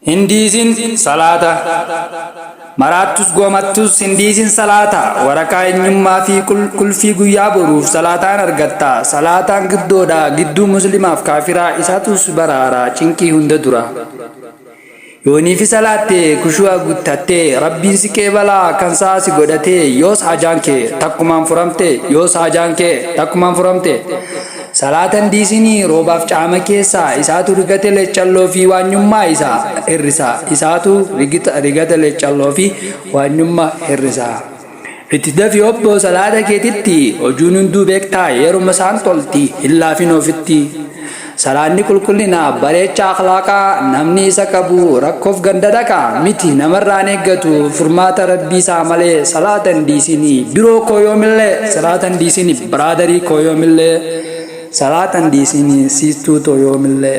Hindiisin salaata maraattus goomattus hindiisin salaata waraqaa eenyummaa fi kulfii guyyaa boruuf salaataan argatta salaataan giddoodha gidduu muslimaaf kaafiraa isaatus baraara cinqii hunda dura yoonii fi salaattee kushua guttattee rabbiin si qeebalaa kan saasi godhatee yoos hajaan kee takkumaan furamte salaatan diisinii roobaaf caama keessaa isaatu rigate leechalloo fi waanyummaa isaa hirrisaa isaatu rigate leechalloo fi waanyummaa hirrisaa itti dafi obbo salaata keetitti hojuun hunduu beektaa yeruma isaan tolti hin laafin ofitti salaanni qulqullina bareecha akhlaaqaa namni isa qabu rakkoof ganda dhaqaa miti namarraan eeggatu furmaata rabbii isaa malee salaatan diisinii biroo kooyoomillee salaatan diisinii biraadarii kooyoomillee salatan di sini situ toyomille